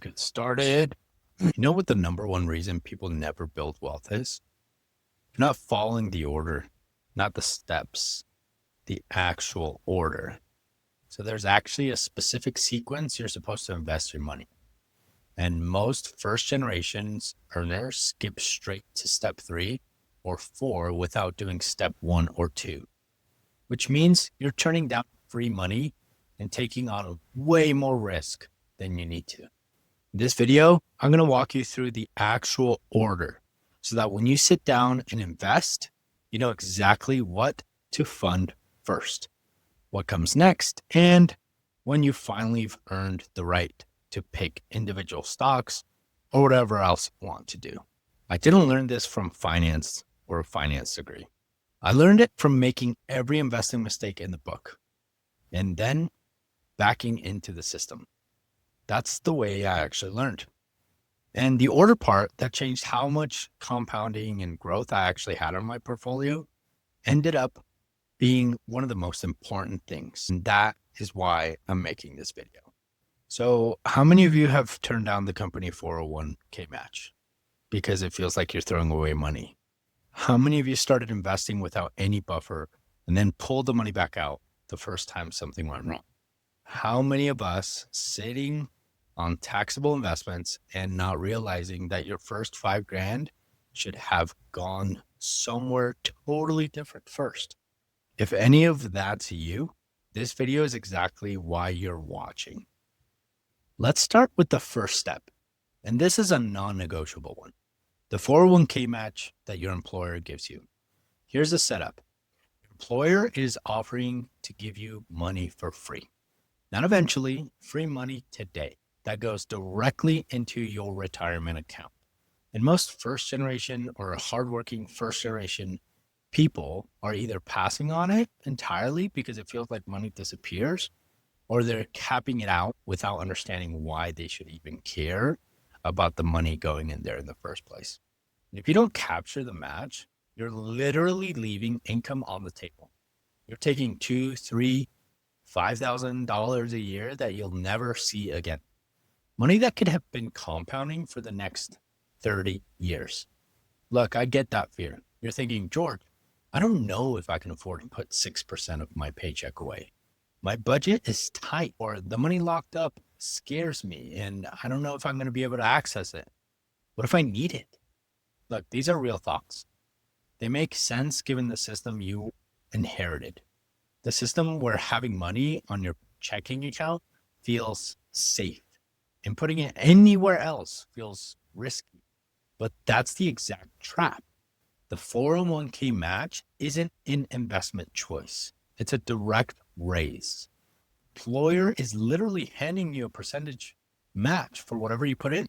Get started. You know what the number one reason people never build wealth is? You're not following the order, not the steps, the actual order. So there's actually a specific sequence you're supposed to invest your money. And most first generations earners skip straight to step 3 or 4 without doing step 1 or 2, which means you're turning down free money and taking on way more risk than you need to. In this video, I'm going to walk you through the actual order so that when you sit down and invest, you know exactly what to fund first, what comes next, and when you finally have earned the right to pick individual stocks or whatever else you want to do. I didn't learn this from finance or a finance degree. I learned it from making every investing mistake in the book and then backing into the system. That's the way I actually learned. And the order part that changed how much compounding and growth I actually had on my portfolio ended up being one of the most important things. And that is why I'm making this video. So how many of you have turned down the company 401k match because it feels like you're throwing away money? How many of you started investing without any buffer and then pulled the money back out the first time something went wrong? How many of us sitting on taxable investments and not realizing that your first $5,000 should have gone somewhere totally different first? If any of that's you, this video is exactly why you're watching. Let's start with the first step. And this is a non-negotiable one. The 401k match that your employer gives you. Here's the setup. Your employer is offering to give you money for free. Not eventually, free money today that goes directly into your retirement account. And most first generation or hardworking first generation people are either passing on it entirely because it feels like money disappears, or they're capping it out without understanding why they should even care about the money going in there in the first place. And if you don't capture the match, you're literally leaving income on the table. You're taking $2,000, $3,000, $5,000 a year that you'll never see again. Money that could have been compounding for the next 30 years. Look, I get that fear. You're thinking, George, I don't know if I can afford to put 6% of my paycheck away. My budget is tight, or the money locked up scares me, and I don't know if I'm going to be able to access it. What if I need it? Look, these are real thoughts. They make sense given the system you inherited. The system where having money on your checking account feels safe and putting it anywhere else feels risky. But that's the exact trap. The 401k match isn't an investment choice. It's a direct raise. Employer is literally handing you a percentage match for whatever you put in,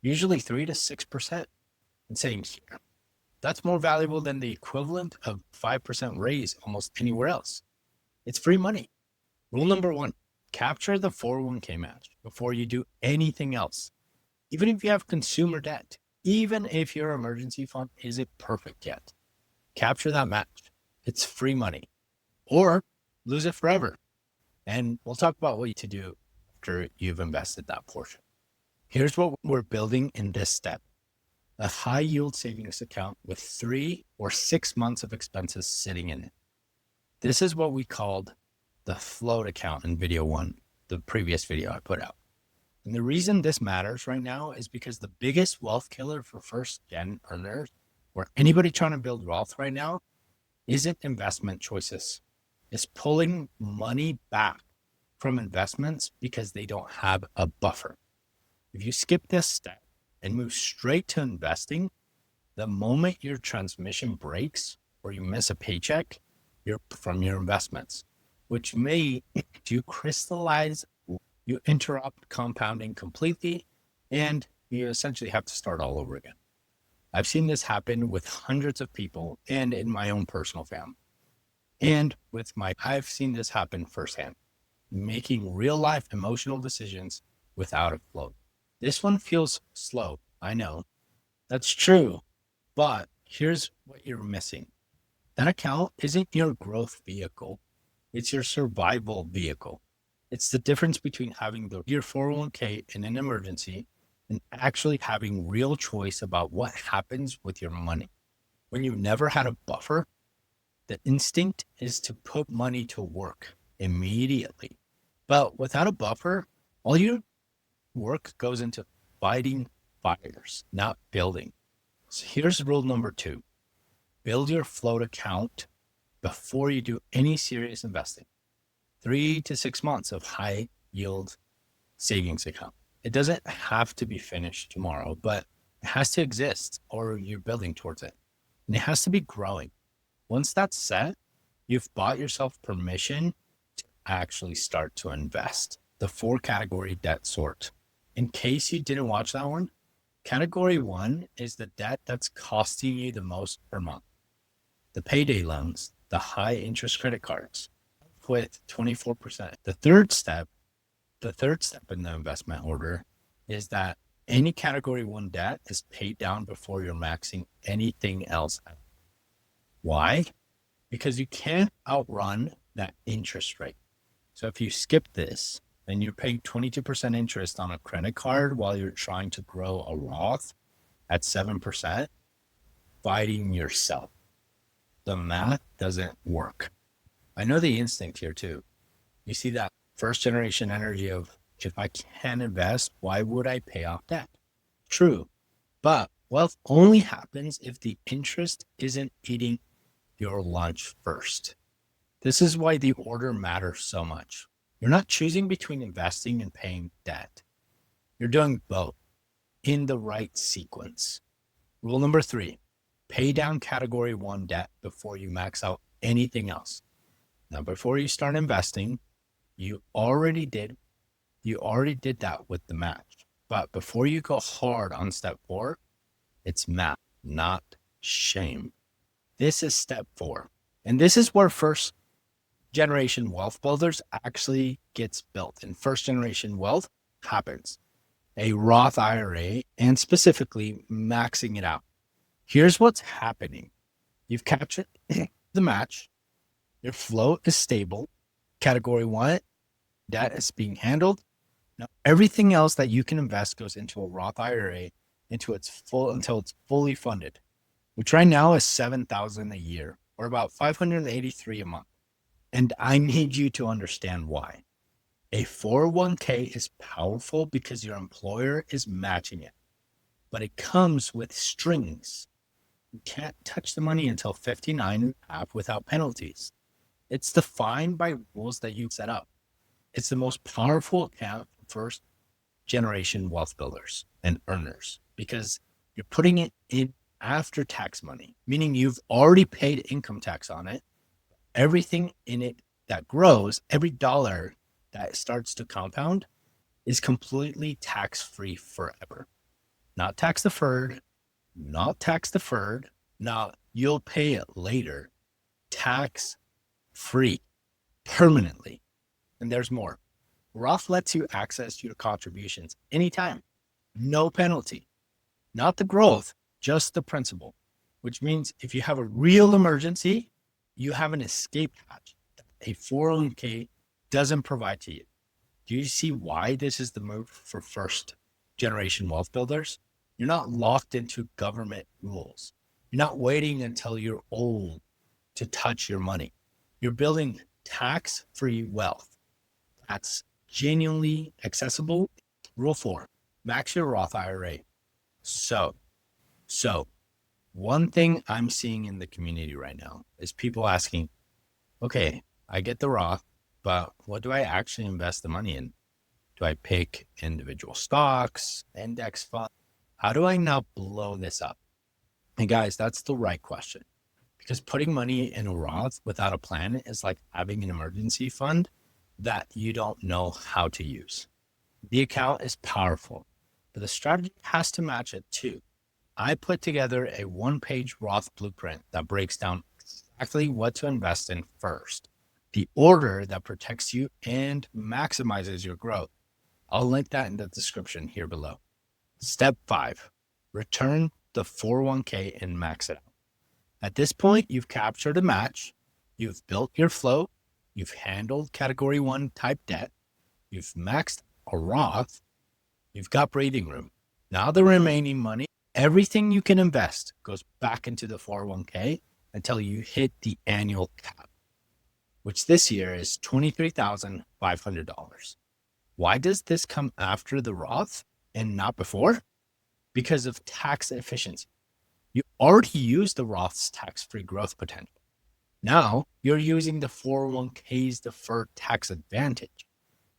usually 3 to 6%, and saying, here, that's more valuable than the equivalent of 5% raise almost anywhere else. It's free money. Rule number 1, capture the 401k match before you do anything else. Even if you have consumer debt, even if your emergency fund isn't perfect yet, capture that match. It's free money, or lose it forever. And we'll talk about what to do after you've invested that portion. Here's what we're building in this step. A high yield savings account with 3 or 6 months of expenses sitting in it. This is what we called the float account in video 1, the previous video I put out. And the reason this matters right now is because the biggest wealth killer for first gen earners or anybody trying to build wealth right now isn't investment choices. It's pulling money back from investments because they don't have a buffer. If you skip this step and move straight to investing, the moment your transmission breaks or you miss a paycheck, you're from your investments, which may you crystallize, you interrupt compounding completely, and you essentially have to start all over again. I've seen this happen with hundreds of people and in my own personal family. And I've seen this happen firsthand, making real life emotional decisions without a float. This one feels slow, I know. That's true, but here's what you're missing. That account isn't your growth vehicle. It's your survival vehicle. It's the difference between having your 401k in an emergency and actually having real choice about what happens with your money. When you've never had a buffer, the instinct is to put money to work immediately. But without a buffer, all your work goes into fighting fires, not building. So here's rule number 2. Build your float account before you do any serious investing. 3 to 6 months of high yield savings account. It doesn't have to be finished tomorrow, but it has to exist or you're building towards it. And it has to be growing. Once that's set, you've bought yourself permission to actually start to invest. The 4-category debt sort. In case you didn't watch that one, category 1 is the debt that's costing you the most per month. The payday loans, the high interest credit cards with 24%. The third step in the investment order is that any category 1 debt is paid down before you're maxing anything else out. Why? Because you can't outrun that interest rate. So if you skip this and you're paying 22% interest on a credit card while you're trying to grow a Roth at 7%, fighting yourself. The math doesn't work. I know the instinct here too. You see that first generation energy of, if I can invest, why would I pay off debt? True. But wealth only happens if the interest isn't eating your lunch first. This is why the order matters so much. You're not choosing between investing and paying debt. You're doing both in the right sequence. Rule number 3, pay down category 1 debt before you max out anything else. Now, before you start investing, you already did that with the match. But before you go hard on step 4, it's math, not shame. This is step 4. And this is where first generation wealth builders actually gets built. And first generation wealth happens. A Roth IRA, and specifically maxing it out. Here's what's happening. You've captured the match. Your float is stable. Category 1, debt is being handled. Now, everything else that you can invest goes into a Roth IRA until it's fully funded, which right now is $7,000 a year, or about $583 a month. And I need you to understand why. A 401k is powerful because your employer is matching it, but it comes with strings. You can't touch the money until 59 and a half without penalties. It's defined by rules that you set up. It's the most powerful account for first generation wealth builders and earners because you're putting it in after tax money, meaning you've already paid income tax on it. Everything in it that grows, every dollar that starts to compound is completely tax-free forever. Not tax deferred. Now you'll pay it later. Tax-free permanently. And there's more. Roth lets you access your contributions anytime. No penalty. Not the growth, just the principal. Which means if you have a real emergency, you have an escape hatch that a 401k doesn't provide to you. Do you see why this is the move for first generation wealth builders? You're not locked into government rules. You're not waiting until you're old to touch your money. You're building tax-free wealth that's genuinely accessible. Rule 4, max your Roth IRA. So one thing I'm seeing in the community right now is people asking, okay, I get the Roth, but what do I actually invest the money in? Do I pick individual stocks, index funds? How do I now blow this up? And guys, that's the right question, because putting money in a Roth without a plan is like having an emergency fund that you don't know how to use. The account is powerful, but the strategy has to match it too. I put together a 1-page Roth blueprint that breaks down exactly what to invest in first, the order that protects you and maximizes your growth. I'll link that in the description here below. Step 5, return the 401k and max it out. At this point, you've captured a match, you've built your float, you've handled category 1 type debt, You've maxed a Roth. You've got breathing room. Now the remaining money, everything you can invest goes back into the 401k until you hit the annual cap, which this year is $23,500. Why does this come after the Roth and not before? Because of tax efficiency. You already used the Roth's tax-free growth potential. Now you're using the 401k's deferred tax advantage.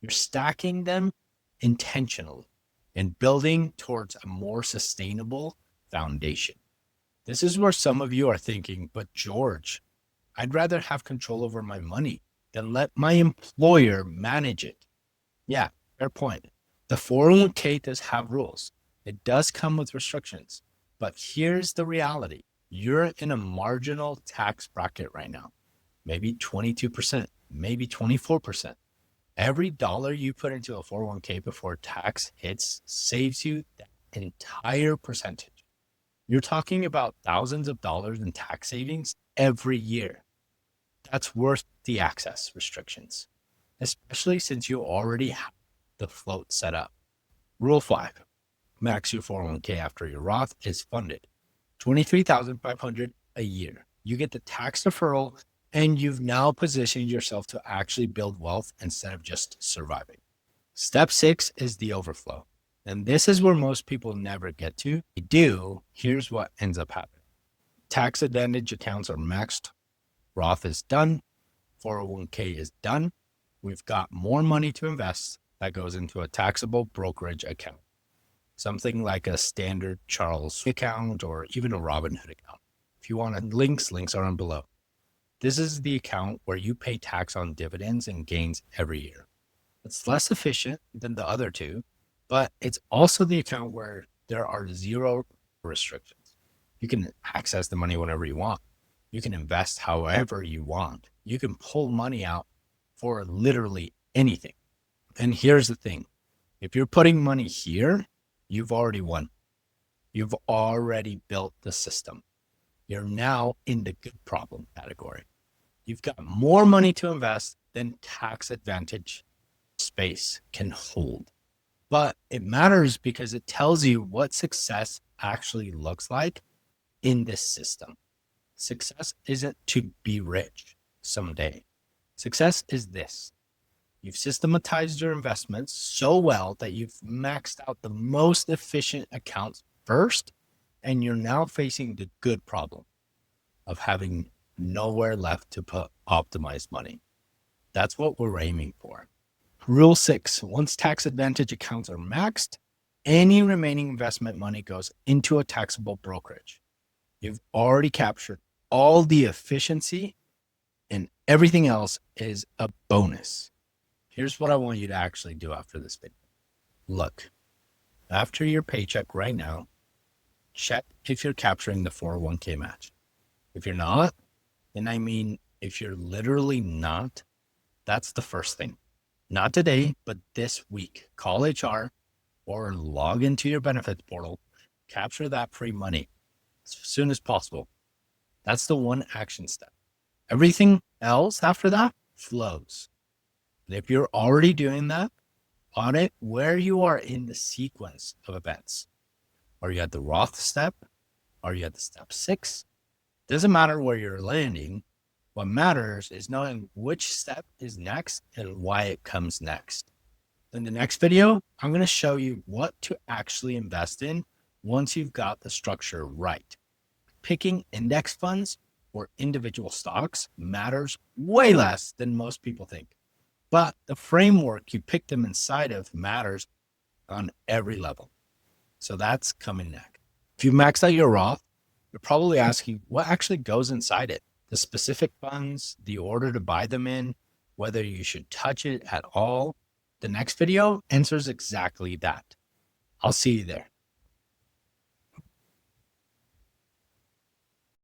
You're stacking them intentionally and building towards a more sustainable foundation. This is where some of you are thinking, but George, I'd rather have control over my money than let my employer manage it. Yeah, fair point. The 401k does have rules. It does come with restrictions, but here's the reality. You're in a marginal tax bracket right now, maybe 22%, maybe 24%. Every dollar you put into a 401k before tax hits saves you that entire percentage. You're talking about thousands of dollars in tax savings every year. That's worth the access restrictions, especially since you already have the float set up. Rule 5, max your 401k after your Roth is funded. $23,500 a year. You get the tax deferral, and you've now positioned yourself to actually build wealth instead of just surviving. Step 6 is the overflow. And this is where most people never get to. They do. Here's what ends up happening. Tax advantage accounts are maxed. Roth is done. 401k is done. We've got more money to invest that goes into a taxable brokerage account. Something like a standard Charles account or even a Robinhood account. If you want links are on below. This is the account where you pay tax on dividends and gains every year. It's less efficient than the other two, but it's also the account where there are zero restrictions. You can access the money whenever you want. You can invest however you want. You can pull money out for literally anything. And here's the thing. If you're putting money here, you've already won. You've already built the system. You're now in the good problem category. You've got more money to invest than tax advantage space can hold. But it matters because it tells you what success actually looks like in this system. Success isn't to be rich someday. Success is this. You've systematized your investments so well that you've maxed out the most efficient accounts first, and you're now facing the good problem of having nowhere left to put optimized money. That's what we're aiming for. Rule 6, once tax advantage accounts are maxed, any remaining investment money goes into a taxable brokerage. You've already captured all the efficiency, and everything else is a bonus. Here's what I want you to actually do after this video. Look, after your paycheck right now, check if you're capturing the 401k match. If you're not, and I mean, if you're literally not, that's the first thing. Not today, but this week. Call HR or log into your benefits portal, capture that free money as soon as possible. That's the one action step. Everything else after that flows. And if you're already doing that, audit where you are in the sequence of events. Are you at the Roth step? Are you at the step 6? Doesn't matter where you're landing. What matters is knowing which step is next and why it comes next. In the next video, I'm going to show you what to actually invest in once you've got the structure right. Picking index funds or individual stocks matters way less than most people think. But the framework you pick them inside of matters on every level. So that's coming next. If you max out your Roth, you're probably asking what actually goes inside it. The specific funds, the order to buy them in, whether you should touch it at all. The next video answers exactly that. I'll see you there.